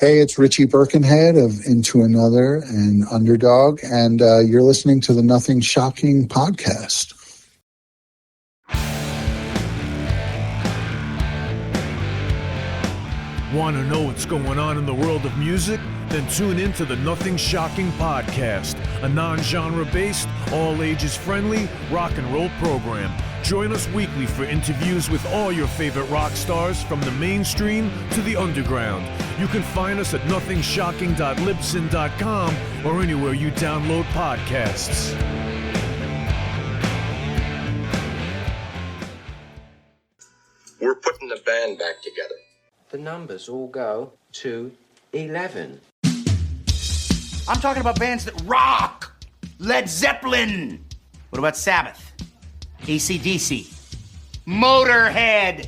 Hey, it's Richie Birkenhead of Into Another and Underdog, and you're listening to the Nothing Shocking podcast. Want to know what's going on in the world of music? Then tune in to the Nothing Shocking podcast, a non-genre based, all ages friendly rock and roll program. Join us weekly for interviews with all your favorite rock stars from the mainstream to the underground. You can find us at nothingshocking.libsyn.com or anywhere you download podcasts. We're putting the band back together. The numbers all go to 11. I'm talking about bands that rock. Led Zeppelin. What about Sabbath? AC/DC. Motorhead.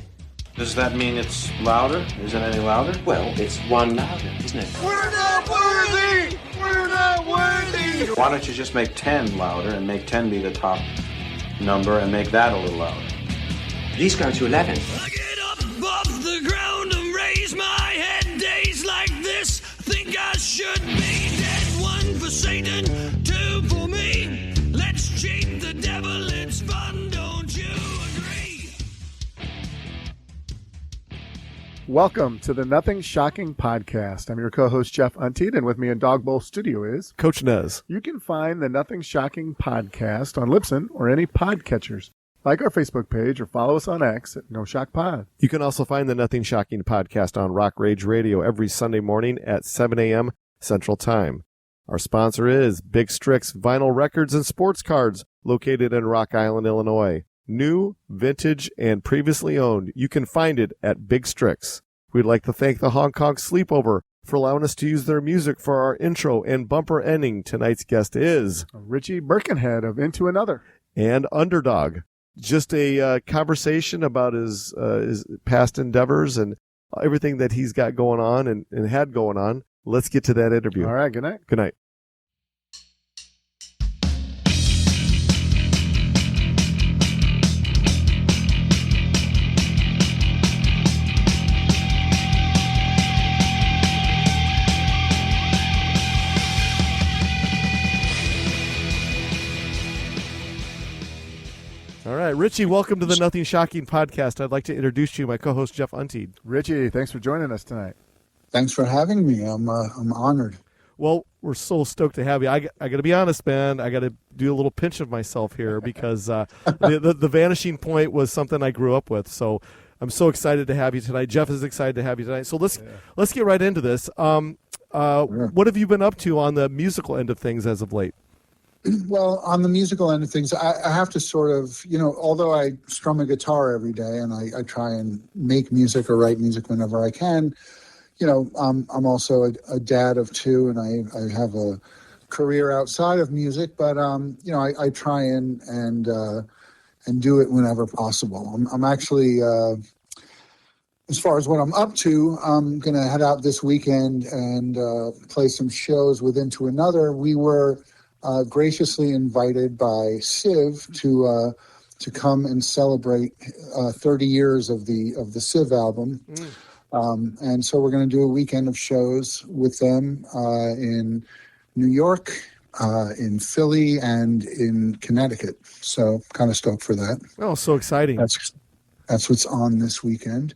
Does that mean it's louder? Is it any louder? Well, it's one louder, isn't it? We're not worthy! We're not worthy! Why don't you just make 10 louder and make 10 be the top number and make that a little louder? These go to 11. I get up off the ground and raise my head. Days like this, think I should be dead. One for Satan, two for me. Let's cheat the devil, it's fun, don't you agree? Welcome to the Nothing Shocking podcast. I'm your co-host, Jeff Untied, and with me in Dog Bowl Studio is Coach Nez. You can find the Nothing Shocking podcast on Libsyn or any podcatchers. Like our Facebook page or follow us on X at No Shock Pod. You can also find the Nothing Shocking podcast on Rock Rage Radio every Sunday morning at 7 a.m. Central Time. Our sponsor is Big Strix Vinyl Records and Sports Cards, located in Rock Island, Illinois. New, vintage, and previously owned. You can find it at Big Strix. We'd like to thank the Hong Kong Sleepover for allowing us to use their music for our intro and bumper ending. Tonight's guest is Richie Birkenhead of Into Another and Underdog. Just a conversation about his past endeavors and everything that he's got going on and had going on. Let's get to that interview. All right, good night. Good night. All right, Richie, welcome to the Nothing Shocking podcast. I'd like to introduce you, my co-host, Jeff Untied. Richie, thanks for joining us tonight. Thanks for having me. I'm honored. Well, we're so stoked to have you. I got to be honest, man. I got to do a little pinch of myself here because the Vanishing Point was something I grew up with. So I'm so excited to have you tonight. Jeff is excited to have you tonight. So let's get right into this. Sure. What have you been up to on the musical end of things as of late? Well, on the musical end of things, I have to sort of, although I strum a guitar every day and I try and make music or write music whenever I can, I'm also a dad of two, and I have a career outside of music. But I try and do it whenever possible. I'm actually, as far as what I'm up to, I'm gonna head out this weekend and play some shows with Into Another. We were graciously invited by Civ to come and celebrate 30 years of the Civ album. And so we're going to do a weekend of shows with them in New York, in Philly, and in Connecticut. So kind of stoked for that. Oh, so exciting. That's what's on this weekend.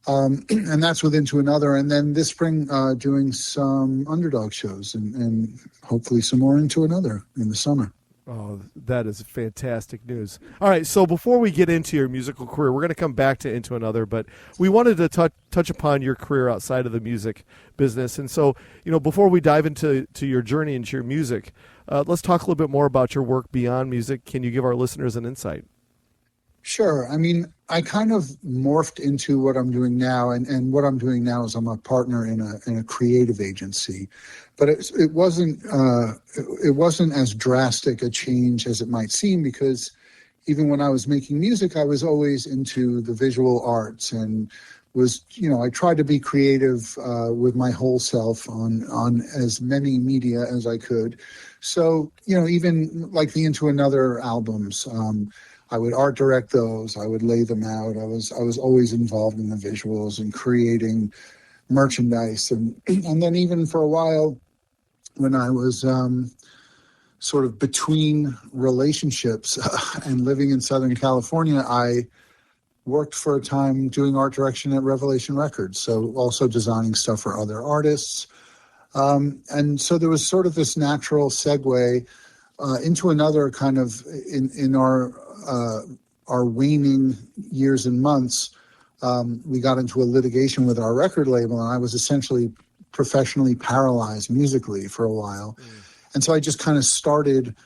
And that's with Into Another. And then this spring, doing some Underdog shows and hopefully some more Into Another in the summer. Oh, that is fantastic news. All right, so before we get into your musical career, we're going to come back to Into Another, but we wanted to touch upon your career outside of the music business. And so, before we dive into your journey into your music, let's talk a little bit more about your work beyond music. Can you give our listeners an insight? Sure. I mean, I kind of morphed into what I'm doing now, and what I'm doing now is I'm a partner in a creative agency, but it wasn't as drastic a change as it might seem, because even when I was making music, I was always into the visual arts and was, I tried to be creative with my whole self on as many media as I could. So, even like the Into Another albums, I would art direct those. I would lay them out. I was always involved in the visuals and creating merchandise. And then even for a while, when I was sort of between relationships and living in Southern California, I worked for a time doing art direction at Revelation Records, so also designing stuff for other artists. And so there was sort of this natural segue into another kind of, in our waning years and months, we got into a litigation with our record label, and I was essentially professionally paralyzed musically for a while. And so I just kind of started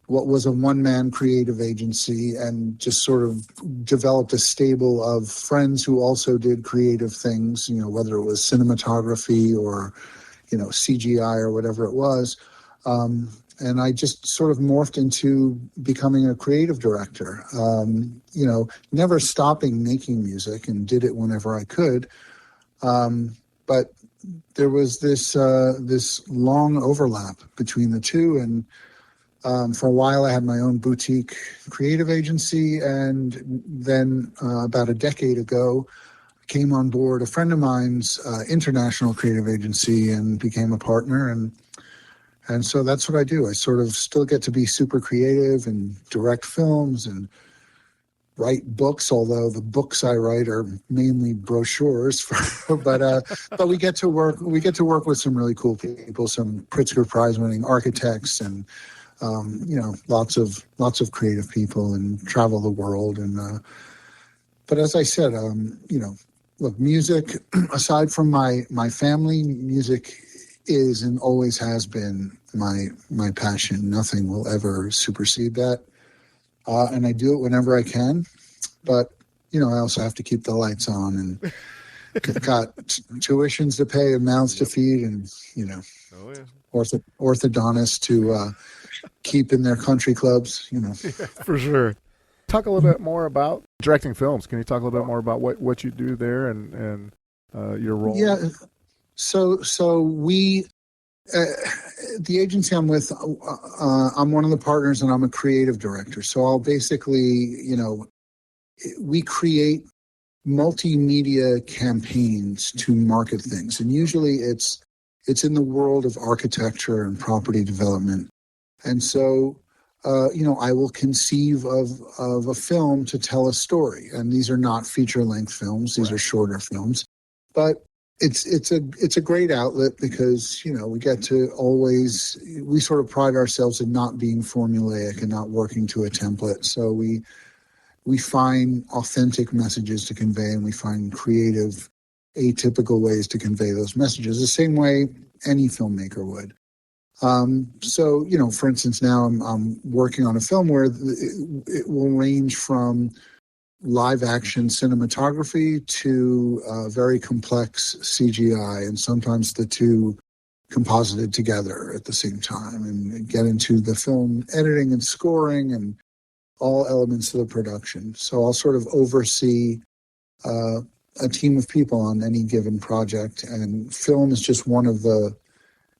what was a one-man creative agency and just sort of developed a stable of friends who also did creative things, whether it was cinematography or, CGI or whatever it was. And I just sort of morphed into becoming a creative director, never stopping making music, and did it whenever I could. But there was this long overlap between the two. And for a while, I had my own boutique creative agency. And then about a decade ago, came on board a friend of mine's international creative agency and became a partner. And so that's what I do. I sort of still get to be super creative and direct films and write books, although the books I write are mainly brochures. But we get to work with some really cool people, some Pritzker Prize winning architects, and lots of creative people, and travel the world. And but as I said, look, music, aside from my family, music is and always has been my passion. Nothing will ever supersede that. And I do it whenever I can. But, I also have to keep the lights on, and got tuitions to pay and mouths to feed, and, orthodontists to keep in their country clubs, For sure. Talk a little bit more about directing films. Can you talk a little bit more about what you do there and your role? Yeah. So we, the agency I'm with, I'm one of the partners, and I'm a creative director. So I'll basically, we create multimedia campaigns to market things. And usually it's in the world of architecture and property development. And so, I will conceive of a film to tell a story. And these are not feature-length films. These are shorter films. But it's a great outlet because, we get to we sort of pride ourselves in not being formulaic and not working to a template. So we find authentic messages to convey, and we find creative, atypical ways to convey those messages, the same way any filmmaker would. So, for instance, now I'm working on a film where it will range from live action cinematography to very complex CGI, and sometimes the two composited together at the same time, and get into the film editing and scoring and all elements of the production. So I'll sort of oversee a team of people on any given project, and film is just one of the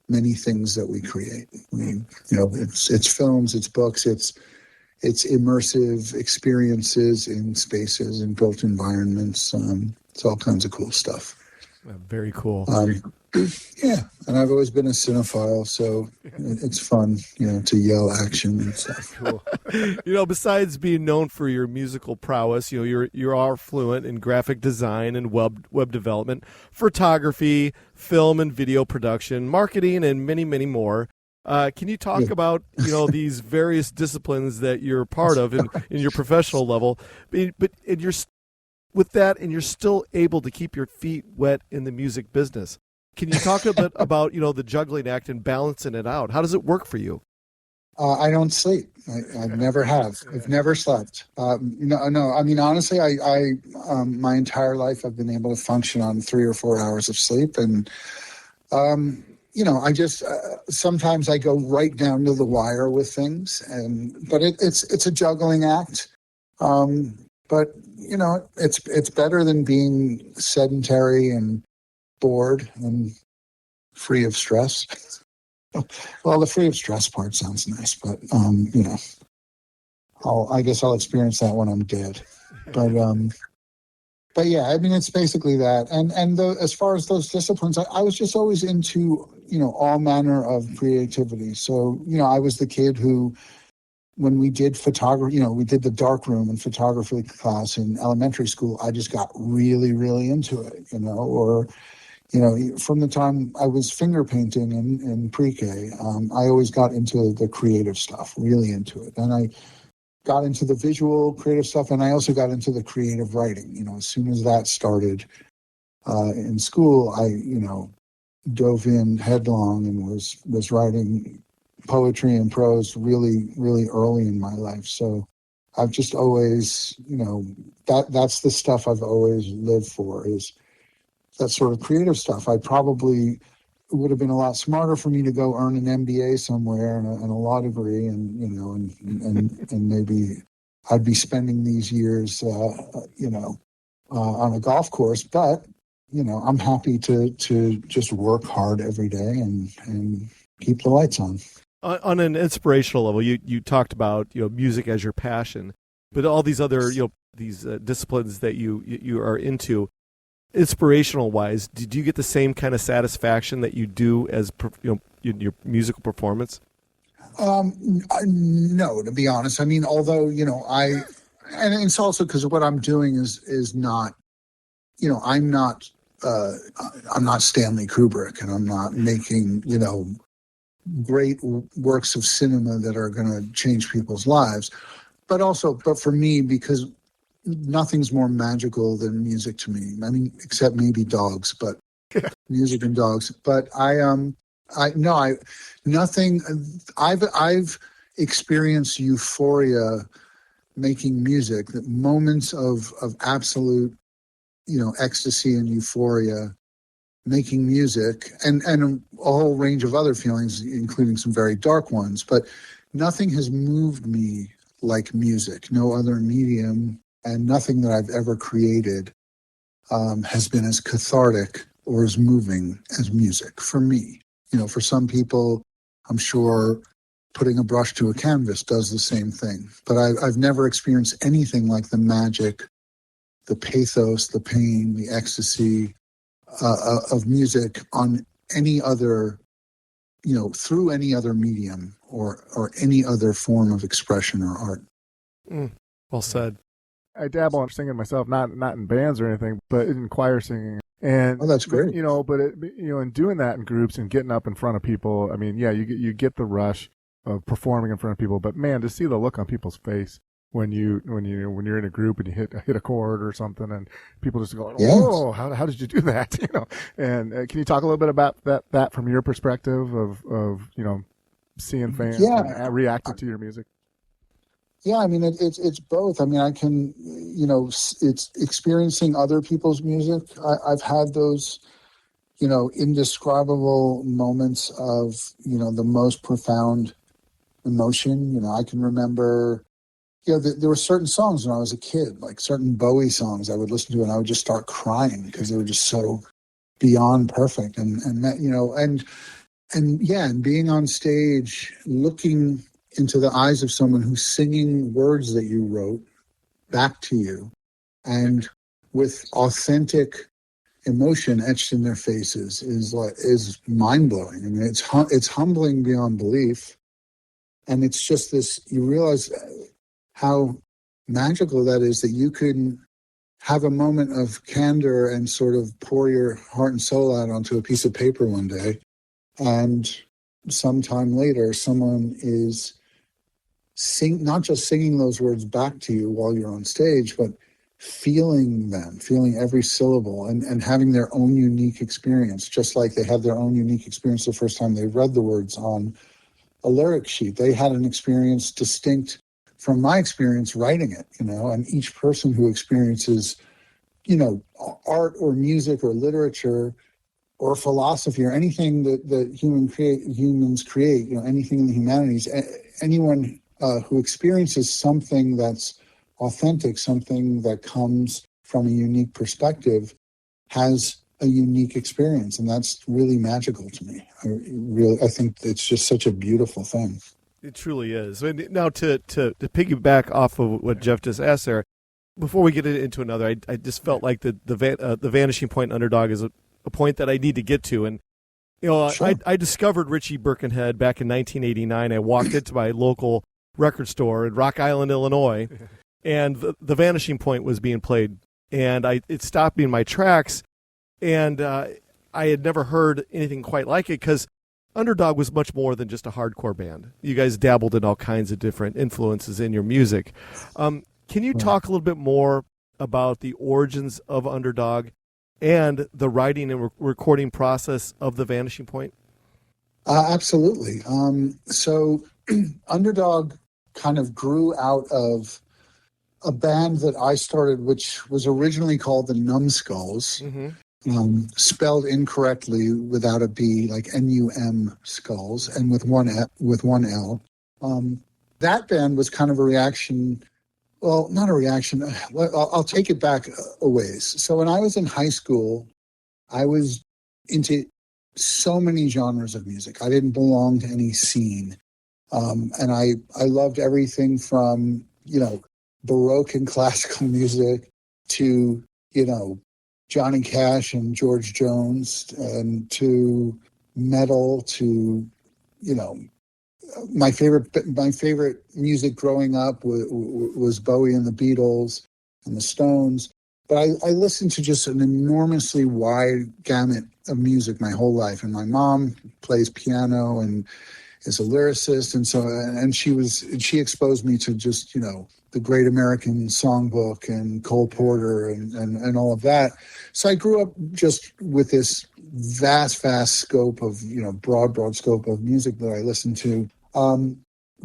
many things that we create. It's films, it's books, it's immersive experiences in spaces and built environments. It's all kinds of cool stuff. Very cool. Yeah, and I've always been a cinephile, so it's fun, to yell action and stuff. Cool. Besides being known for your musical prowess, you are fluent in graphic design and web development, photography, film and video production, marketing, and many, many more. Can you talk about these various disciplines that you're part of in your professional level? But you're still able to keep your feet wet in the music business. Can you talk a bit about the juggling act and balancing it out? How does it work for you? I don't sleep. I never have. I've never slept. No. I mean, honestly, I my entire life I've been able to function on 3 or 4 hours of sleep, and I just sometimes I go right down to the wire with things, but it's a juggling act. But it's better than being sedentary and bored and free of stress. Well, the free of stress part sounds nice, but I guess I'll experience that when I'm dead. But But yeah, I mean, it's basically that. As far as those disciplines, I was just always into, all manner of creativity. So, I was the kid who, when we did photography, we did the dark room in photography class in elementary school, I just got really, really into it, or, from the time I was finger painting in pre-K, I always got into the creative stuff, really into it. And I got into the visual creative stuff, and I also got into the creative writing. As soon as that started in school, I dove in headlong and was writing poetry and prose really, really early in my life. So I've just always, that's the stuff I've always lived for, is that sort of creative stuff. It would have been a lot smarter for me to go earn an MBA somewhere and a law degree, and maybe I'd be spending these years, on a golf course. But I'm happy to just work hard every day and keep the lights on. On an inspirational level, you talked about music as your passion, but all these other these disciplines that you are into. Inspirational wise, did you get the same kind of satisfaction that you do as in your musical performance? No, to be honest. I mean, although and it's also because what I'm doing is not, I'm not Stanley Kubrick, and I'm not making great works of cinema that are going to change people's lives, but for me, because nothing's more magical than music to me. I mean, except maybe dogs, but music and dogs. But I've experienced euphoria making music, that moments of absolute, ecstasy and euphoria making music, and a whole range of other feelings, including some very dark ones. But nothing has moved me like music. No other medium, and nothing that I've ever created has been as cathartic or as moving as music for me. For some people, I'm sure putting a brush to a canvas does the same thing. But I've never experienced anything like the magic, the pathos, the pain, the ecstasy of music on any other, through any other medium or any other form of expression or art. Well said. I dabble in singing myself, not in bands or anything, but in choir singing. And that's great. But in doing that in groups and getting up in front of people, I mean, yeah, you get the rush of performing in front of people, but man, to see the look on people's face when you're in a group and you hit a chord or something, and people just go, "Oh, how did you do that?" And can you talk a little bit about that from your perspective of seeing fans and reacting to your music? Yeah, I mean, it's both. I mean, I can, it's experiencing other people's music. I've had those, indescribable moments of, the most profound emotion. I can remember, there were certain songs when I was a kid, like certain Bowie songs I would listen to, and I would just start crying because they were just so beyond perfect. And being on stage, looking into the eyes of someone who's singing words that you wrote back to you, and with authentic emotion etched in their faces, is mind-blowing. I mean, it's humbling beyond belief, and it's just this. You realize how magical that is, that you can have a moment of candor and sort of pour your heart and soul out onto a piece of paper one day, and sometime later, someone is not just singing those words back to you while you're on stage, but feeling them, feeling every syllable, and having their own unique experience, just like they had their own unique experience the first time they read the words on a lyric sheet. They had an experience distinct from my experience writing it, and each person who experiences, art or music or literature or philosophy or anything that humans create, anything in the humanities, anyone who experiences something that's authentic, something that comes from a unique perspective, has a unique experience, and that's really magical to me. I think it's just such a beautiful thing. It truly is. And now to piggyback off of what Jeff just asked there, before we get into another, I just felt like the vanishing point Underdog is a point that I need to get to. And, Sure. I discovered Richie Birkenhead back in 1989. I walked into my local record store in Rock Island, Illinois, and the vanishing point was being played. And it stopped me in my tracks. And I had never heard anything quite like it because Underdog was much more than just a hardcore band. You guys dabbled in all kinds of different influences in your music. Can you talk a little bit more about the origins of Underdog and the writing and recording process of The Vanishing Point? Absolutely. So Underdog kind of grew out of a band that I started, which was originally called the Numbskulls, spelled incorrectly without a B, like N-U-M skulls, and with one L. That band was kind of a reaction. Well, not a reaction. I'll take it back a ways. So when I was in high school, I was into so many genres of music. I didn't belong to any scene. And I loved everything from, Baroque and classical music to, Johnny Cash and George Jones, and to metal, to, my favorite music growing up was Bowie and the Beatles and the Stones. But I listened to just an enormously wide gamut of music my whole life. And my mom plays piano and is a lyricist, and she exposed me to just the Great American Songbook and Cole Porter and all of that. So I grew up just with this vast scope of broad scope of music that I listened to.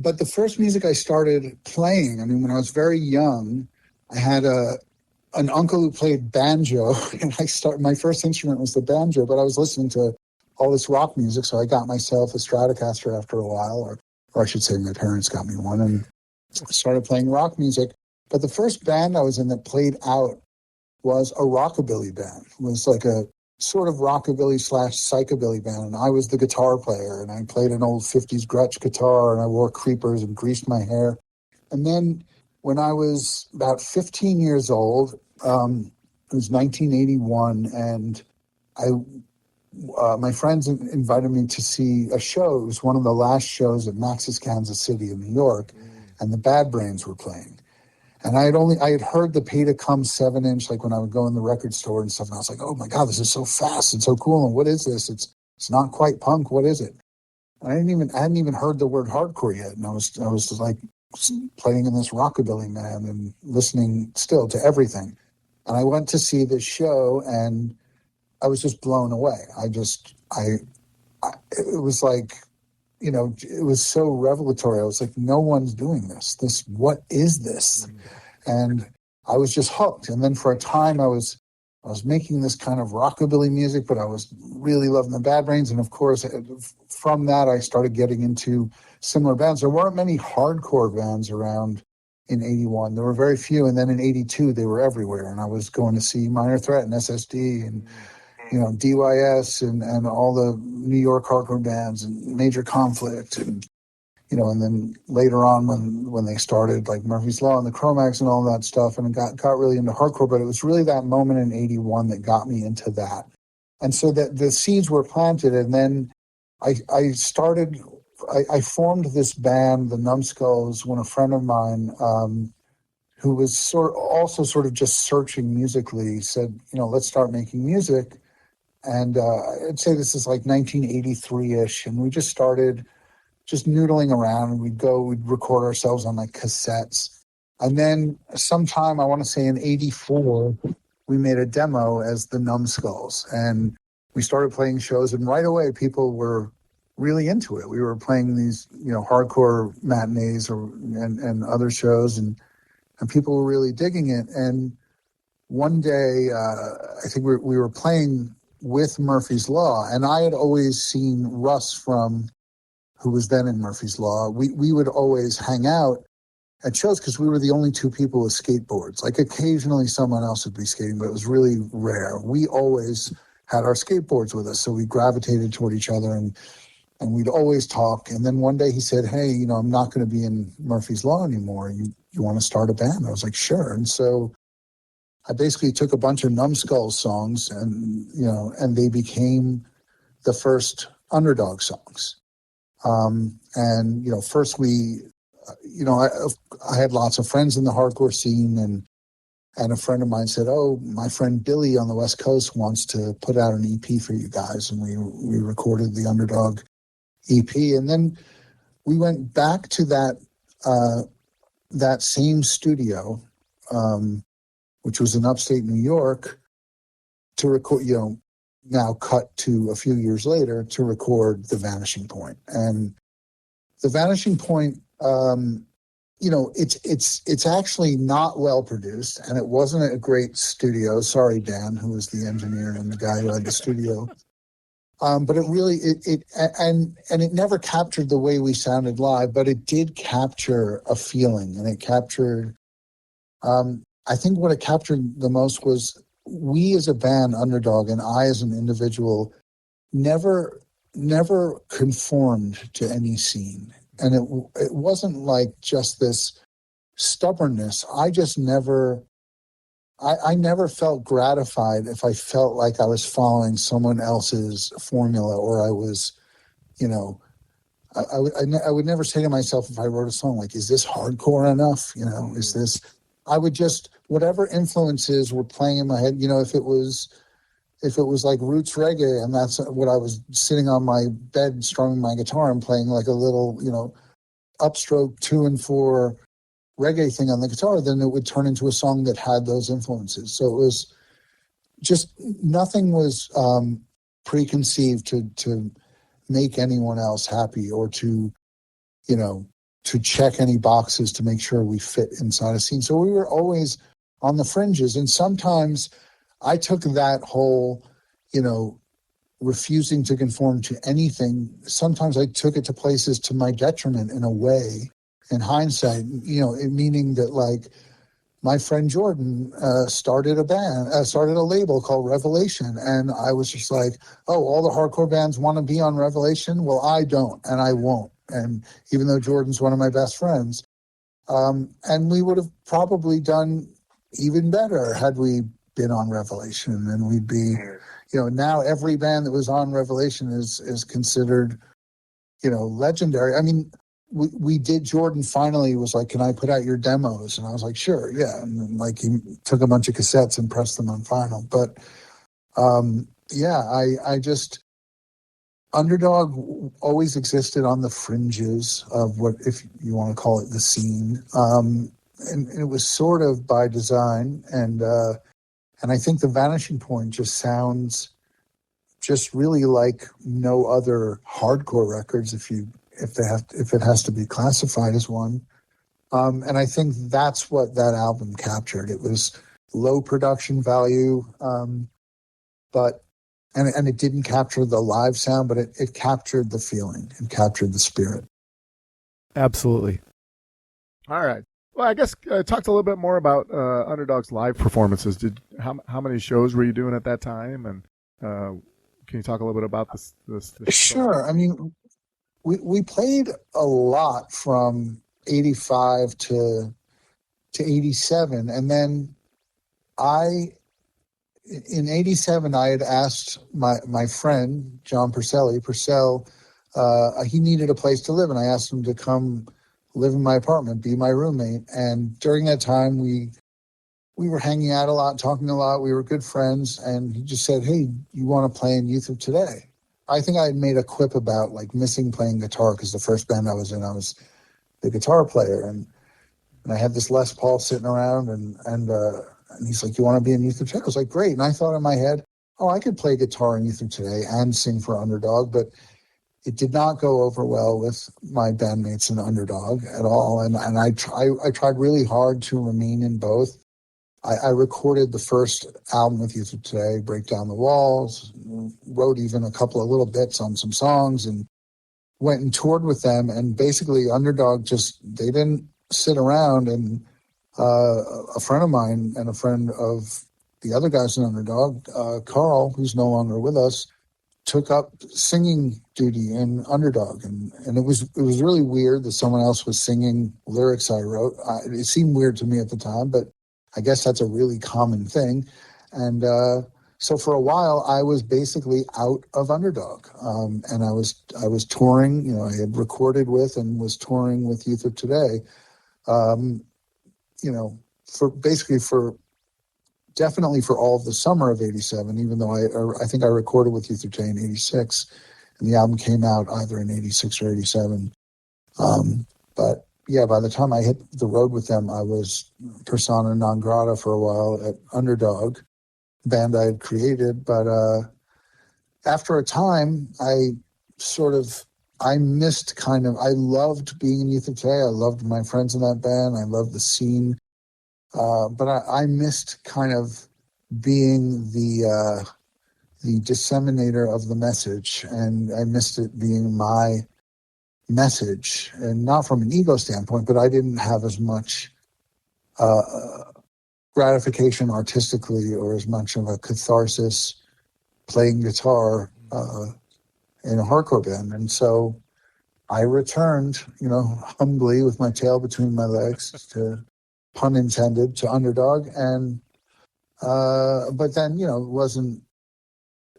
But the first music I started playing, when I was very young, I had an uncle who played banjo, and my first instrument was the banjo, but I was listening to all this rock music, so I got myself a Stratocaster after a while, or I should say my parents got me one, and started playing rock music. But the first band I was in that played out was a rockabilly band. It was like a sort of rockabilly / psychobilly band, and I was the guitar player, and I played an old 50s Gretsch guitar, and I wore creepers and greased my hair. And then when I was about 15 years old, it was 1981, and my friends invited me to see a show. It was one of the last shows at Max's Kansas City in New York, and the Bad Brains were playing. And I had heard the Pay to Come 7-inch, like when I would go in the record store and stuff, and I was like, oh my God, this is so fast and so cool, and what is this? It's not quite punk, what is it? And I hadn't even heard the word hardcore yet, and I was like playing in this rockabilly band and listening still to everything. And I went to see this show, and I was just blown away. It was like, it was so revelatory. I was like, no one's doing this. What is this? And I was just hooked. And then for a time I was making this kind of rockabilly music, but I was really loving the Bad Brains. And of course, from that, I started getting into similar bands. There weren't many hardcore bands around in 81. There were very few. And then in 82, they were everywhere. And I was going to see Minor Threat and SSD and DYS and all the New York hardcore bands and Major Conflict and then later on when they started like Murphy's Law and the Cro-Mags and all that stuff, and it got really into hardcore. But it was really that moment in 81 that got me into that. And so that the seeds were planted, and then I formed this band, the Numbskulls, when a friend of mine who was also just searching musically said, let's start making music. And I'd say this is like 1983-ish, and we just started just noodling around, and we'd record ourselves on like cassettes. And then sometime, I want to say in 84, we made a demo as the Numbskulls, and we started playing shows, and right away people were really into it. We were playing these, hardcore matinees and other shows, and people were really digging it. And one day, I think we were playing with Murphy's Law, and I had always seen Russ who was then in Murphy's Law. We would always hang out at shows because we were the only two people with skateboards. Like occasionally someone else would be skating, but it was really rare. We always had our skateboards with us, so we gravitated toward each other, and we'd always talk. And then one day he said, hey, I'm not going to be in Murphy's Law anymore. You want to start a band? I was like, sure. And so I basically took a bunch of Numbskull songs and they became the first Underdog songs. First I had lots of friends in the hardcore scene, and a friend of mine said, "Oh, my friend Billy on the West Coast wants to put out an EP for you guys," and we recorded the Underdog EP, and then we went back to that same studio, which was in upstate New York, to record. Now cut to a few years later to record The Vanishing Point, and The Vanishing Point. It's actually not well produced, and it wasn't a great studio. Sorry, Dan, who was the engineer and the guy who had the studio. But it really it never captured the way we sounded live, but it did capture a feeling, and it captured. I think what it captured the most was we as a band, Underdog, and I as an individual, never conformed to any scene. And it wasn't like just this stubbornness. I never felt gratified if I felt like I was following someone else's formula, or I was, I would never say to myself if I wrote a song, like, is this hardcore enough? Is this, I would just, whatever influences were playing in my head, if it was like roots reggae, and that's what I was sitting on my bed strumming my guitar and playing like a little, upstroke 2 and 4 reggae thing on the guitar, then it would turn into a song that had those influences. So it was just, nothing was preconceived to make anyone else happy, or to check any boxes to make sure we fit inside a scene. So we were always on the fringes. And sometimes I took that whole, refusing to conform to anything. Sometimes I took it to places to my detriment in a way, in hindsight, meaning that, like, my friend Jordan started a label called Revelation. And I was just like, oh, all the hardcore bands want to be on Revelation? Well, I don't, and I won't. And even though Jordan's one of my best friends, and we would have probably done even better had we been on Revelation, and we'd be, now every band that was on Revelation is considered, legendary. I mean, we did, Jordan finally was like, can I put out your demos? And I was like, sure, yeah. And then, like, he took a bunch of cassettes and pressed them on vinyl. But I just, Underdog always existed on the fringes of what, if you want to call it, the scene. And it was sort of by design. And I think The Vanishing Point just sounds just really like no other hardcore records, if it has to be classified as one. And I think that's what that album captured. It was low production value, but it didn't capture the live sound, but it captured the feeling and captured the spirit. Absolutely. All right. Well, I guess talked a little bit more about Underdog's live performances. How many shows were you doing at that time? And can you talk a little bit about this Sure. I mean, we played a lot from 85 to 87. And then in 87, I had asked my friend, John Purcell, he needed a place to live. And I asked him to come live in my apartment, be my roommate. And during that time, we were hanging out a lot, talking a lot. We were good friends. And he just said, hey, you want to play in Youth of Today? I think I had made a quip about, like, missing playing guitar, because the first band I was in, I was the guitar player. And I had this Les Paul sitting around, and he's like, you want to be in Youth of Today? I was like, great. And I thought in my head, oh, I could play guitar in Youth of Today and sing for Underdog, but it did not go over well with my bandmates in Underdog at all. And I tried really hard to remain in both. I recorded the first album with Youth of Today, Break Down the Walls, wrote even a couple of little bits on some songs, and went and toured with them. And basically Underdog they didn't sit around. And a friend of mine and a friend of the other guys in Underdog, Carl, who's no longer with us, took up singing duty in Underdog. And it was really weird that someone else was singing lyrics I wrote. It seemed weird to me at the time, but I guess that's a really common thing. And so for a while, I was basically out of Underdog. And I was touring, you know, I had recorded with and was touring with Youth of Today, you know, definitely for all of the summer of '87, even though I think I recorded with Youth of Today in '86, and the album came out either in '86 or '87. But yeah, by the time I hit the road with them, I was persona non grata for a while at Underdog, band I had created. But after a time, I loved being in Youth of Today. I loved my friends in that band. I loved the scene. But I missed kind of being the disseminator of the message, and I missed it being my message, and not from an ego standpoint, but I didn't have as much gratification artistically or as much of a catharsis playing guitar in a hardcore band. And so I returned, you know, humbly with my tail between my legs, to pun intended, to Underdog. And but then, you know, it wasn't,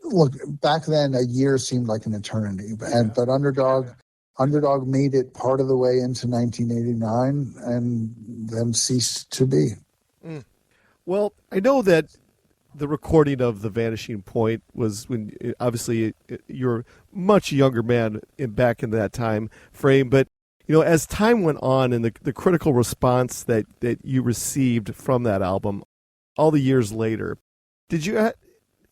look, back then a year seemed like an eternity, but Underdog made it part of the way into 1989 and then ceased to be. Well, I know that the recording of The Vanishing Point was when, obviously, you're a much younger man back in that time frame, but you know, as time went on and the critical response that you received from that album all the years later, did you,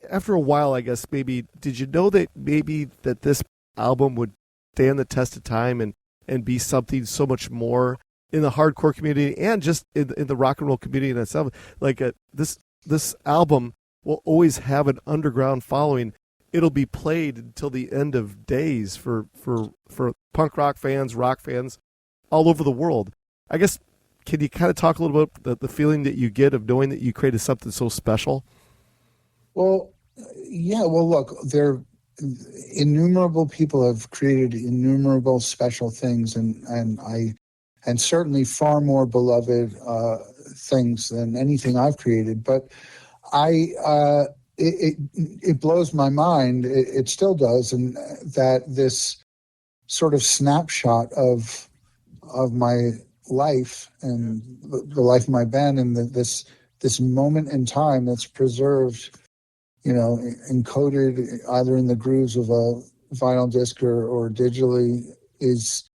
after a while, I guess, maybe, did you know that maybe that this album would stand the test of time and be something so much more in the hardcore community and just in the rock and roll community in itself? Like this album will always have an underground following. It'll be played until the end of days for punk rock fans, rock fans all over the world. I guess, can you kind of talk a little bit about the feeling that you get of knowing that you created something so special? Well, yeah. Well, look, innumerable people have created innumerable special things, and certainly far more beloved things than anything I've created. But it blows my mind. It still does, and that this sort of snapshot of my life and the life of my band, and this moment in time that's preserved, you know, encoded either in the grooves of a vinyl disc or digitally, is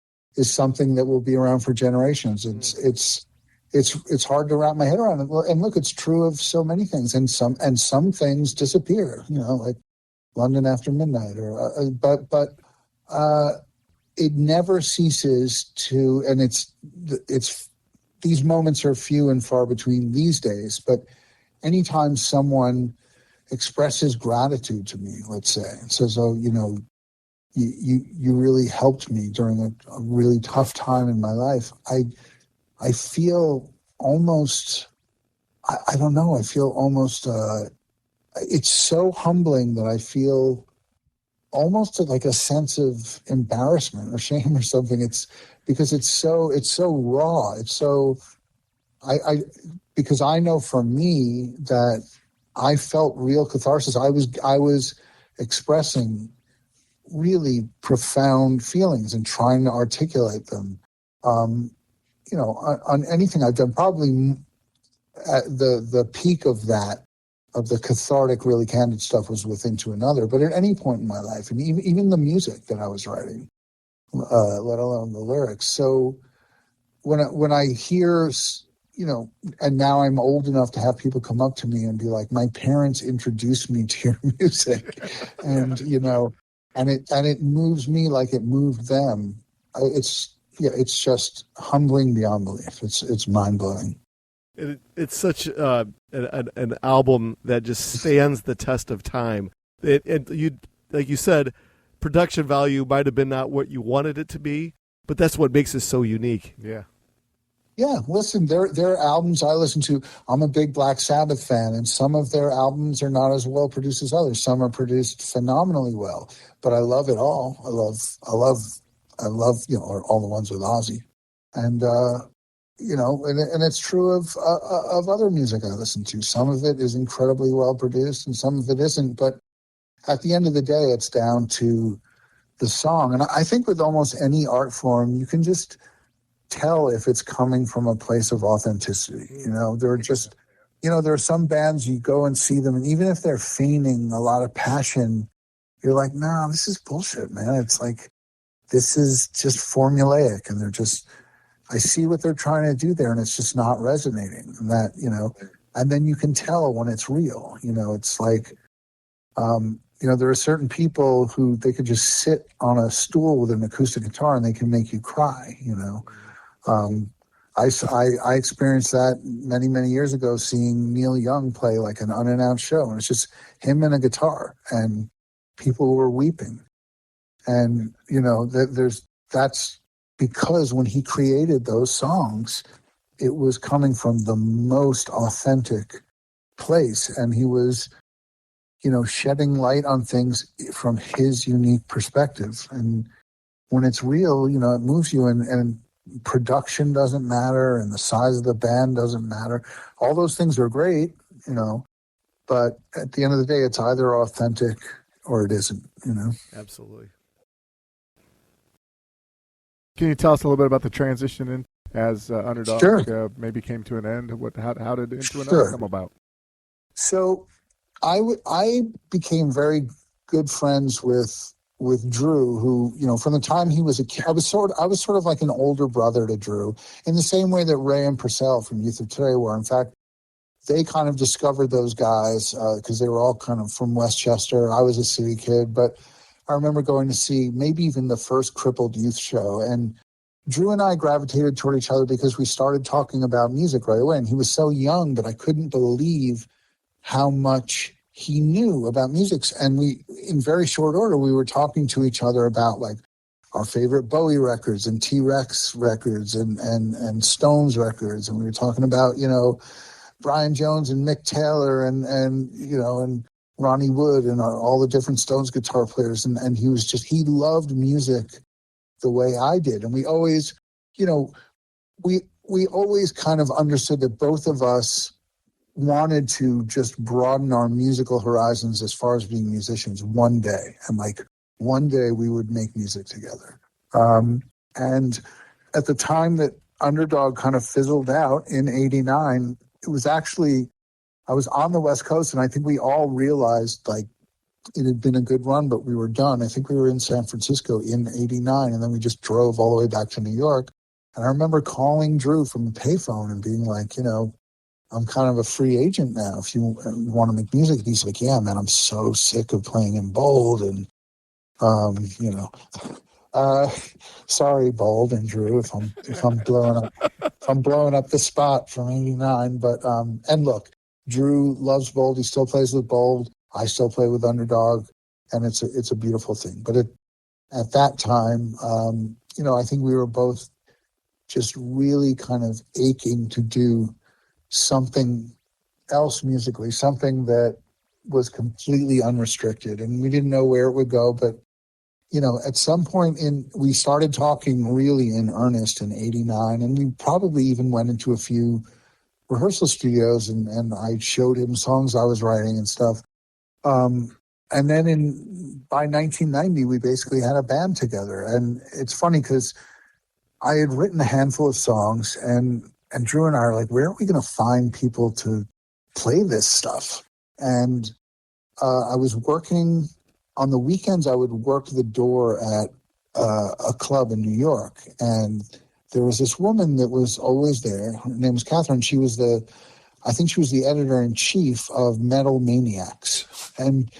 something that will be around for generations. It's hard to wrap my head around it. And look, it's true of so many things, and some things disappear, you know, like London After Midnight, but it never ceases to, and it's these moments are few and far between these days, but anytime someone expresses gratitude to me, let's say, and says, "Oh, you know, you really helped me during a really tough time in my life," I feel almost, I don't know, I feel almost, it's so humbling that I feel almost like a sense of embarrassment or shame or something. It's because it's so raw. It's so, because I know for me that I felt real catharsis. I was expressing really profound feelings and trying to articulate them. You know, on anything I've done, probably at the peak of that, of the cathartic, really candid stuff, was with Into Another. But at any point in my life, and even the music that I was writing, let alone the lyrics. So when I hear, you know, and now I'm old enough to have people come up to me and be like, "My parents introduced me to your music," and you know, and it moves me like it moved them. It's just humbling beyond belief. It's mind blowing. It's such an album that just stands the test of time. You, like you said, production value might have been not what you wanted it to be, but that's what makes it so unique. Yeah. Yeah, listen, their albums I listen to. I'm a big Black Sabbath fan, and some of their albums are not as well produced as others. Some are produced phenomenally well, but I love it all. I love, you know, all the ones with Ozzy, and and it's true of other music I listen to. Some of it is incredibly well produced and some of it isn't. But at the end of the day, it's down to the song. And I think with almost any art form, you can just tell if it's coming from a place of authenticity. There are some bands you go and see them, and even if they're feigning a lot of passion, you're like, nah, this is bullshit, man. It's like, this is just formulaic, and I see what they're trying to do there, and it's just not resonating. And then you can tell when it's real. It's like, there are certain people who they could just sit on a stool with an acoustic guitar and they can make you cry. I experienced that many, many years ago, seeing Neil Young play like an unannounced show, and it's just him and a guitar, and people were weeping. And that's because when he created those songs, it was coming from the most authentic place, and he was shedding light on things from his unique perspective. And when it's real, it moves you, and production doesn't matter, and the size of the band doesn't matter. All those things are great, but at the end of the day, it's either authentic or it isn't, Absolutely. Can you tell us a little bit about the transition in as Underdog Sure. maybe came to an end? How did Into Another Sure. come about? So I became very good friends with Drew, who, from the time he was a kid, I was sort of like an older brother to Drew, in the same way that Ray and Purcell from Youth of Today were. In fact, they kind of discovered those guys because they were all kind of from Westchester. I was a city kid, but I remember going to see maybe even the first Crippled Youth show, and Drew and I gravitated toward each other because we started talking about music right away. And he was so young, but I couldn't believe how much he knew about music. And we, in very short order, we were talking to each other about like our favorite Bowie records and T-Rex records and Stones records. And we were talking about, Brian Jones and Mick Taylor and Ronnie Wood and all the different Stones guitar players. And he loved music the way I did. And we always, we always kind of understood that both of us wanted to just broaden our musical horizons as far as being musicians one day. And like one day we would make music together. And at the time that Underdog kind of fizzled out in '89, it was actually, I was on the West Coast, and I think we all realized like it had been a good run, but we were done. I think we were in San Francisco in '89, and then we just drove all the way back to New York. And I remember calling Drew from the payphone and being like, I'm kind of a free agent now. If you want to make music, and he's like, yeah, man, I'm so sick of playing in Bold. And, sorry, Bold and Drew, if I'm blowing up the spot from '89. But, and look, Drew loves Bold. He still plays with Bold. I still play with Underdog, and it's a beautiful thing. But at that time, I think we were both just really kind of aching to do something else musically, something that was completely unrestricted, and we didn't know where it would go. But at some point we started talking really in earnest in '89, and we probably even went into a few rehearsal studios, and I showed him songs I was writing and stuff. And then by 1990, we basically had a band together. And it's funny because I had written a handful of songs, and Drew and I are like, where are we going to find people to play this stuff? And I was working on the weekends. I would work the door at a club in New York, and there was this woman that was always there. Her name was Catherine. She was I think she was the editor-in-chief of Metal Maniacs. And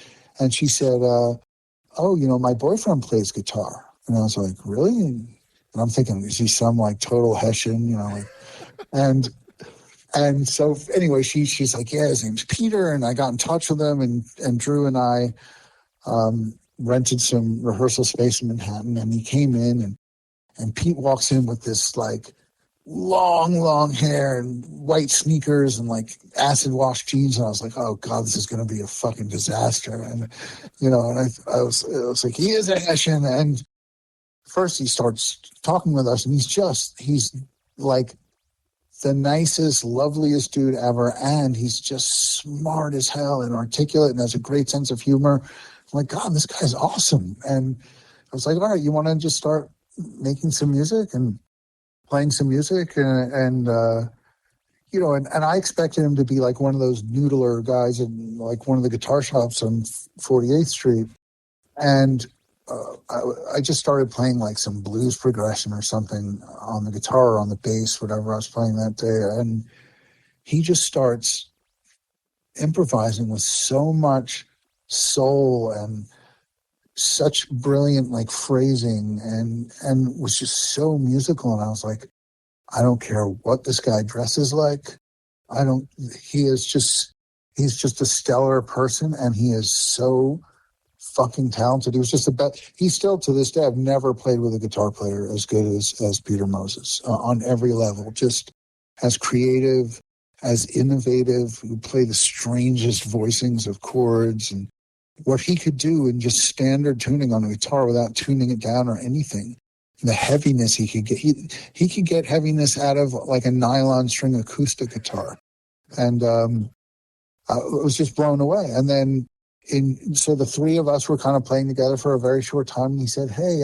she said, my boyfriend plays guitar. And I was like, really? And I'm thinking, is he some like total Hessian, and so anyway, she's like, yeah, his name's Peter. And I got in touch with him, and Drew and I rented some rehearsal space in Manhattan, and he came in, and Pete walks in with this like long hair and white sneakers and like acid wash jeans. And I was like, oh God, this is going to be a fucking disaster. And, and I was like, he is a Hessian. And first he starts talking with us, and he's like the nicest, loveliest dude ever. And he's just smart as hell and articulate and has a great sense of humor. I'm like, God, this guy's awesome. And I was like, all right, you want to just start making some music and playing some music? And I expected him to be like one of those noodler guys in like one of the guitar shops on 48th Street. And I just started playing like some blues progression or something on the guitar or on the bass, whatever I was playing that day. And he just starts improvising with so much soul and such brilliant like phrasing and was just so musical. And I was like, I don't care what this guy dresses like. He's just a stellar person, and he is so fucking talented. He was just he's still to this day, I've never played with a guitar player as good as Peter Moses on every level, just as creative, as innovative, who play the strangest voicings of chords, and what he could do in just standard tuning on a guitar without tuning it down or anything. The heaviness he could get. He could get heaviness out of like a nylon string acoustic guitar. And I was just blown away. And then so the three of us were kind of playing together for a very short time. And he said, hey,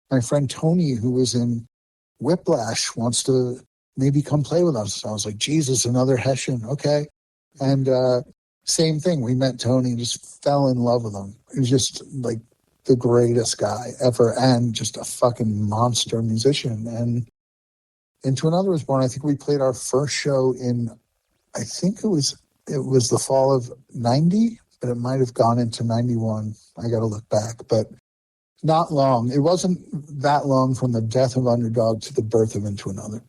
my friend Tony, who was in Whiplash, wants to maybe come play with us. So I was like, Jesus, another Hessian. Okay. And same thing. We met Tony and just fell in love with him. He was just like the greatest guy ever and just a fucking monster musician. And Into Another was born. I think we played our first show in, I think it was the fall of 90, but it might have gone into 91. I got to look back, but not long. It wasn't that long from the death of Underdog to the birth of Into Another.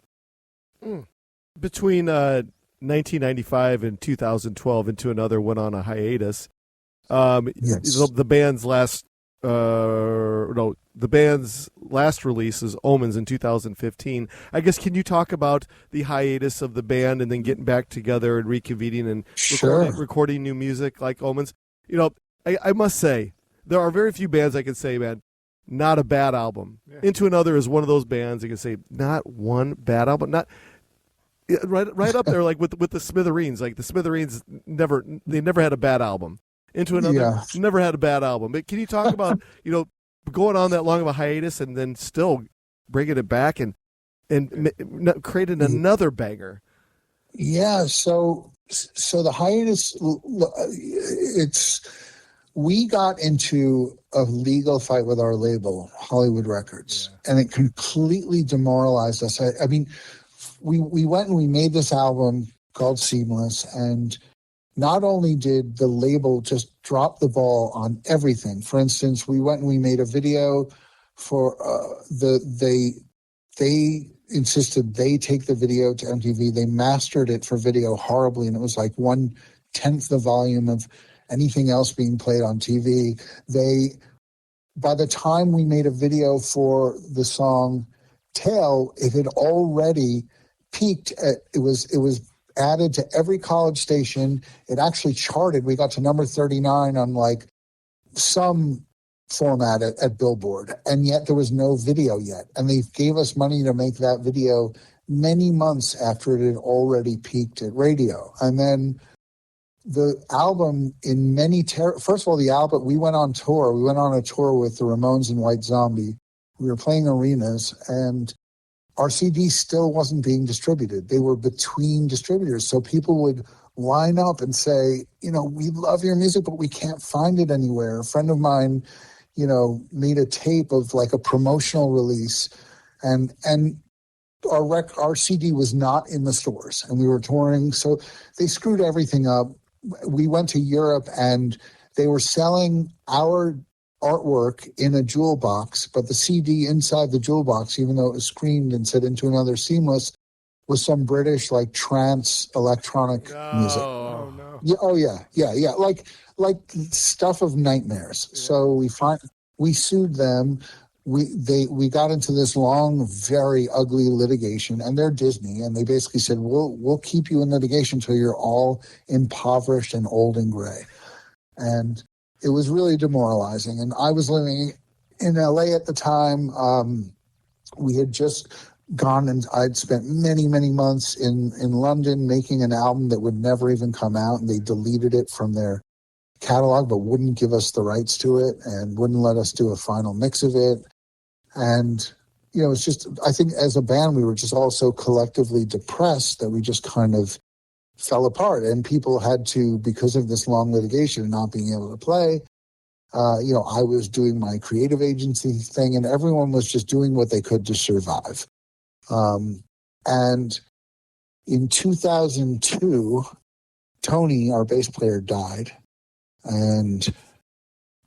Between 1995 and 2012, Into Another went on a hiatus. Yes. The band's last release is Omens in 2015. I guess, can you talk about the hiatus of the band and then getting back together and reconvening and recording new music like Omens? I must say, there are very few bands I can say, man, not a bad album. Yeah. Into Another is one of those bands I can say, not one bad album, not right up there, like with the Smithereens. Like the Smithereens never had a bad album. Into Another never had a bad album. But can you talk about going on that long of a hiatus and then still bringing it back and creating another banger? Yeah. So the hiatus, we got into a legal fight with our label, Hollywood Records, and it completely demoralized us. I mean, we went and we made this album called Seamless, and not only did the label just drop the ball on everything. For instance, we went and we made a video for they insisted they take the video to MTV. They mastered it for video horribly, and it was like 1/10 the volume of anything else being played on TV. By the time we made a video for the song T.A.I.L, it had already peaked. It was added to every college station. It actually charted. We got to number 39 on like some format at Billboard, and yet there was no video yet. And they gave us money to make that video many months after it had already peaked at radio. And then the album in many first of all, the album, we went on tour. We went on a tour with the Ramones and White Zombie. We were playing arenas, and our CD still wasn't being distributed. They were between distributors. So people would line up and say, we love your music, but we can't find it anywhere. A friend of mine, made a tape of like a promotional release, and our CD was not in the stores, and we were touring. So they screwed everything up. We went to Europe, and they were selling our artwork in a jewel box, but the CD inside the jewel box, even though it was screened and said Into Another Seamless, was some British like trance electronic music. Oh no! Yeah. Like stuff of nightmares. Yeah. So we sued them. We got into this long, very ugly litigation, and they're Disney, and they basically said, we'll keep you in litigation until you're all impoverished and old and gray. And it was really demoralizing. And I was living in LA at the time. We had just gone and I'd spent many, many months in London making an album that would never even come out, and they deleted it from their catalog but wouldn't give us the rights to it and wouldn't let us do a final mix of it. And, it's just, I think as a band, we were just all so collectively depressed that we just kind of fell apart. And people had to, because of this long litigation and not being able to play, I was doing my creative agency thing, and everyone was just doing what they could to survive. And in 2002, Tony, our bass player, died. And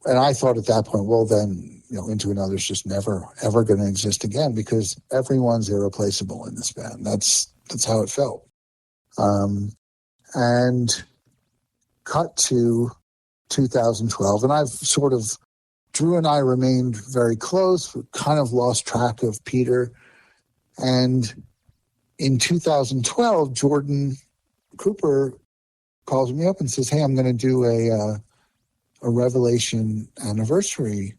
I thought at that point, well, then, Into Another's just never, ever going to exist again because everyone's irreplaceable in this band. That's how it felt. And cut to 2012, and I've sort of, Drew and I remained very close, but kind of lost track of Peter. And in 2012, Jordan Cooper calls me up and says, hey, I'm going to do a Revelation anniversary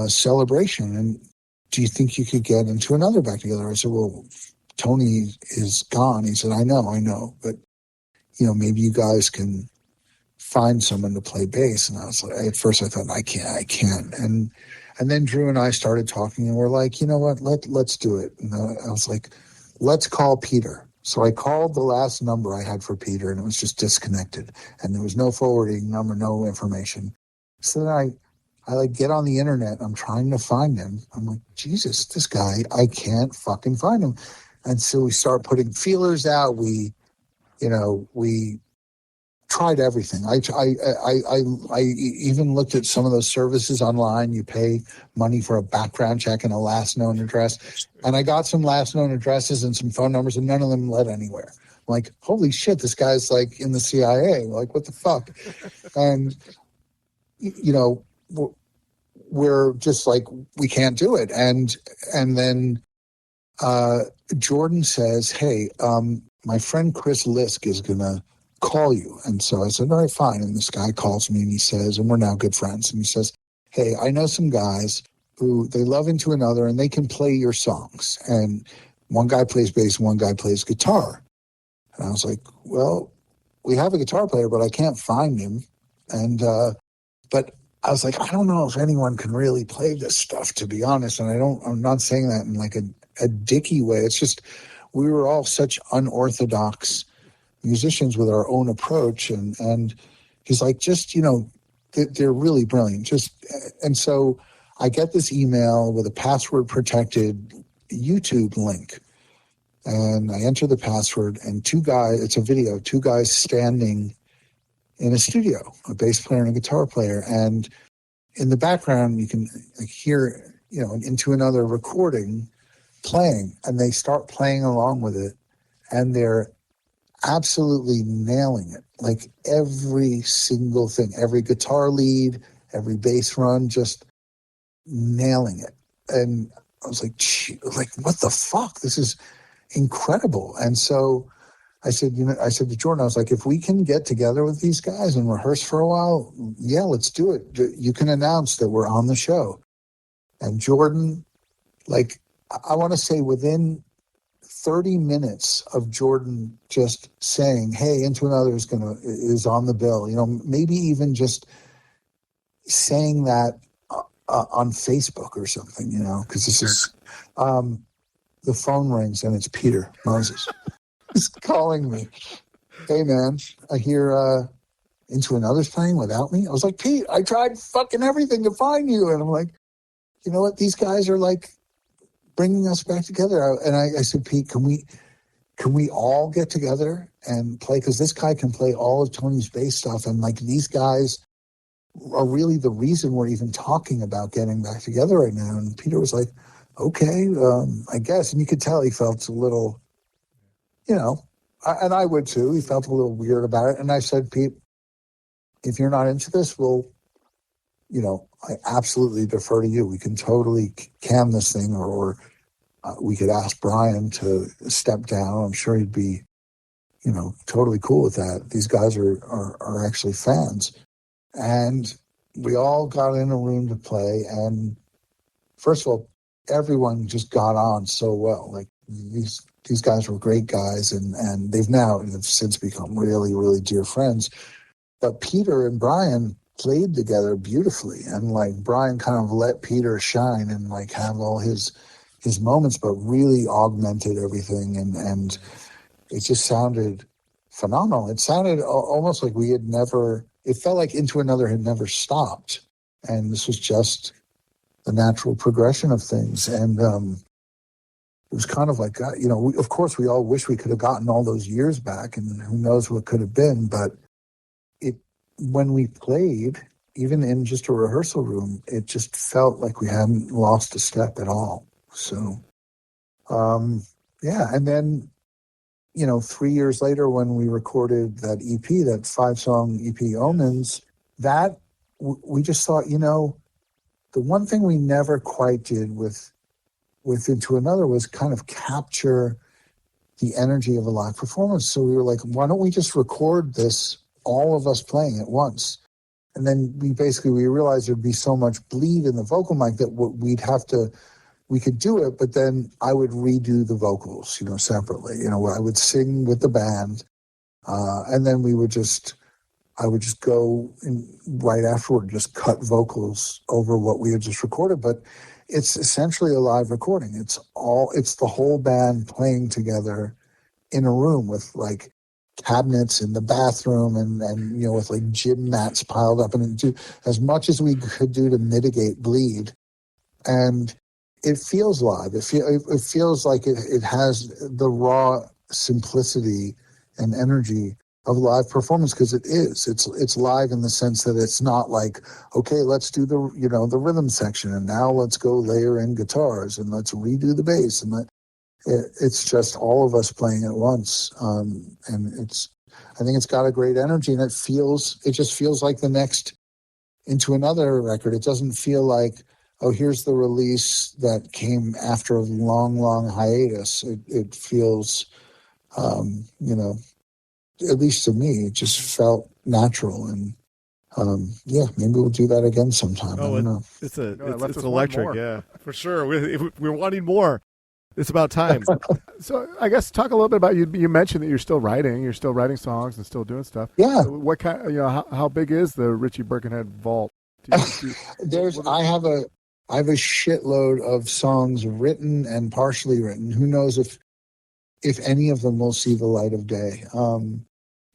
celebration, and do you think you could get Into Another back together? I said, well, Tony is gone. He said, I know, but maybe you guys can find someone to play bass. And I was like, at first I thought, I can't. And then Drew and I started talking, and we're like, you know what, let's do it. And I was like, let's call Peter. So I called the last number I had for Peter, and it was just disconnected, and there was no forwarding number, no information. So then I get on the internet, I'm trying to find him. I'm like, Jesus, this guy, I can't fucking find him. And so we start putting feelers out. We tried everything. I even looked at some of those services online. You pay money for a background check and a last known address. And I got some last known addresses and some phone numbers, and none of them led anywhere. I'm like, holy shit, this guy's like in the CIA. Like, what the fuck? And, we're just like, we can't do it. And then Jordan says, hey, my friend Chris Lisk is going to call you. And so I said, all right, fine. And this guy calls me, and he says, and we're now good friends, and he says, hey, I know some guys who they love Into Another, and they can play your songs. And one guy plays bass, one guy plays guitar. And I was like, well, we have a guitar player, but I can't find him. And but I was like, I don't know if anyone can really play this stuff, to be honest. And I'm not saying that in like a dicky way. It's just, we were all such unorthodox musicians with our own approach. And he's like, just, they're really brilliant. And so I get this email with a password protected YouTube link, and I enter the password, and it's a video, two guys standing in a studio, a bass player and a guitar player. And in the background, you can hear, Into Another recording playing, and they start playing along with it, and they're absolutely nailing it. Like every single thing, every guitar lead, every bass run, just nailing it. And I was like, what the fuck? This is incredible. And so I said to Jordan, I was like, if we can get together with these guys and rehearse for a while, yeah, let's do it. You can announce that we're on the show. And Jordan, I want to say within 30 minutes of Jordan just saying, hey, Into Another is on the bill, maybe even just saying that on Facebook or something, because this is, the phone rings, and it's Peter Moses. He's calling me. Hey, man, I hear Into Another's playing without me. I was like, Pete, I tried fucking everything to find you. And I'm like, you know what? These guys are like bringing us back together. And I said, Pete, can we all get together and play? Because this guy can play all of Tony's bass stuff. And like, these guys are really the reason we're even talking about getting back together right now. And Peter was like, okay, I guess. And you could tell he felt a little, and I would too. He felt a little weird about it. And I said, Pete, if you're not into this, I absolutely defer to you. We can totally can this thing, or we could ask Brian to step down. I'm sure he'd be, totally cool with that. These guys are actually fans. And we all got in a room to play. And first of all, everyone just got on so well. Like these guys were great guys, and they've since become really, really dear friends. But Peter and Brian played together beautifully, and like Brian kind of let Peter shine and like have all his moments, but really augmented everything, and it just sounded phenomenal. It sounded almost like we had never. It felt like Into Another had never stopped, and this was just the natural progression of things. And it was kind of like, of course, we all wish we could have gotten all those years back, and who knows what could have been. But when we played, even in just a rehearsal room, it just felt like we hadn't lost a step at all. So, yeah. And then, 3 years later, when we recorded that EP, that 5-song EP, Omens, that we just thought, the one thing we never quite did with Into Another was kind of capture the energy of a live performance. So we were like, why don't we just record this, all of us playing at once? And then we realized there'd be so much bleed in the vocal mic that we could do it, but then I would redo the vocals, separately. I would sing with the band, and then I would just go in right afterward, just cut vocals over what we had just recorded. But it's essentially a live recording. It's the whole band playing together in a room with like cabinets in the bathroom and with like gym mats piled up, and do as much as we could do to mitigate bleed. And it feels live. It feels like it has the raw simplicity and energy of live performance, because it is. It's live in the sense that it's not like, okay, let's do the rhythm section, and now let's go layer in guitars and let's redo the bass, and it's just all of us playing at once. And I think it's got a great energy, and it just feels like the next Into Another record. It doesn't feel like, oh, here's the release that came after a long, long hiatus. It feels, at least to me, it just felt natural. And maybe we'll do that again sometime. I don't know. It's electric, yeah, for sure. We're wanting more. It's about time. So I guess talk a little bit about you. You mentioned that you're still writing songs and still doing stuff. Yeah. What kind? How big is the Richie Birkenhead vault? I have a shitload of songs written and partially written. Who knows if any of them will see the light of day?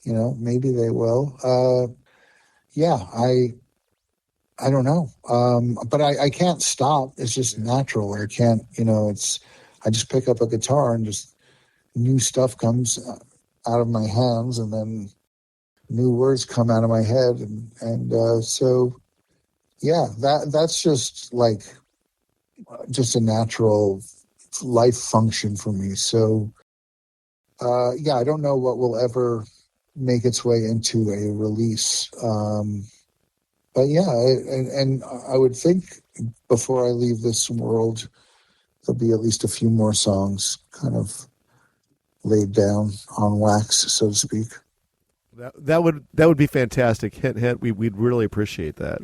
Maybe they will. I don't know. But I can't stop. It's just natural. I can't. I just pick up a guitar and just new stuff comes out of my hands, and then new words come out of my head, and so. Yeah, that's just like a natural life function for me. So, I don't know what will ever make its way into a release. But yeah, and I would think before I leave this world, there'll be at least a few more songs kind of laid down on wax, so to speak. That would be fantastic. Hint. We'd really appreciate that.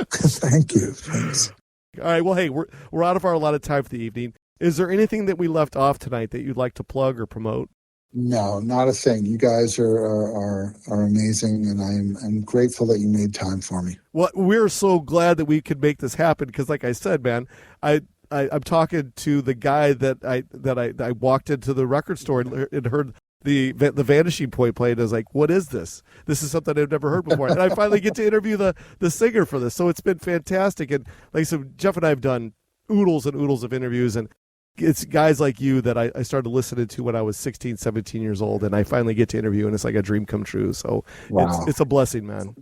Thank you. Thanks. All right. Well, hey, we're out of our allotted time for the evening. Is there anything that we left off tonight that you'd like to plug or promote? No, not a thing. You guys are amazing, and I'm grateful that you made time for me. Well, we're so glad that we could make this happen, because, like I said, man, I'm talking to the guy that I walked into the record store and heard the Vanishing Point played. I was like, what is this? This is something I've never heard before. And I finally get to interview the singer for this. So it's been fantastic. And like I said, Jeff and I have done oodles and oodles of interviews, and it's guys like you that I started listening to when I was 16, 17 years old, and I finally get to interview, and it's like a dream come true. So wow. It's a blessing, man.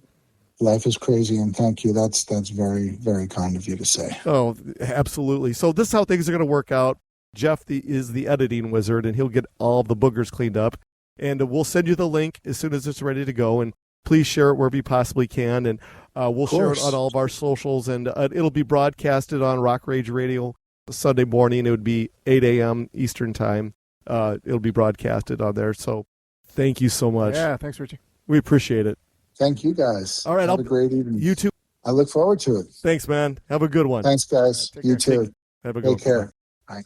Life is crazy, and thank you. That's very, very kind of you to say. Oh, absolutely. So this is how things are going to work out. Jeff is the editing wizard, and he'll get all the boogers cleaned up. And we'll send you the link as soon as it's ready to go. And please share it wherever you possibly can. And we'll share it on all of our socials. And it'll be broadcasted on Rock Rage Radio Sunday morning. It would be 8 a.m. Eastern Time. It'll be broadcasted on there. So thank you so much. Yeah, thanks, Richie. We appreciate it. Thank you, guys. All right. Have a great evening. You too. I look forward to it. Thanks, man. Have a good one. Thanks, guys. You too. Have a good one. Take care. Bye.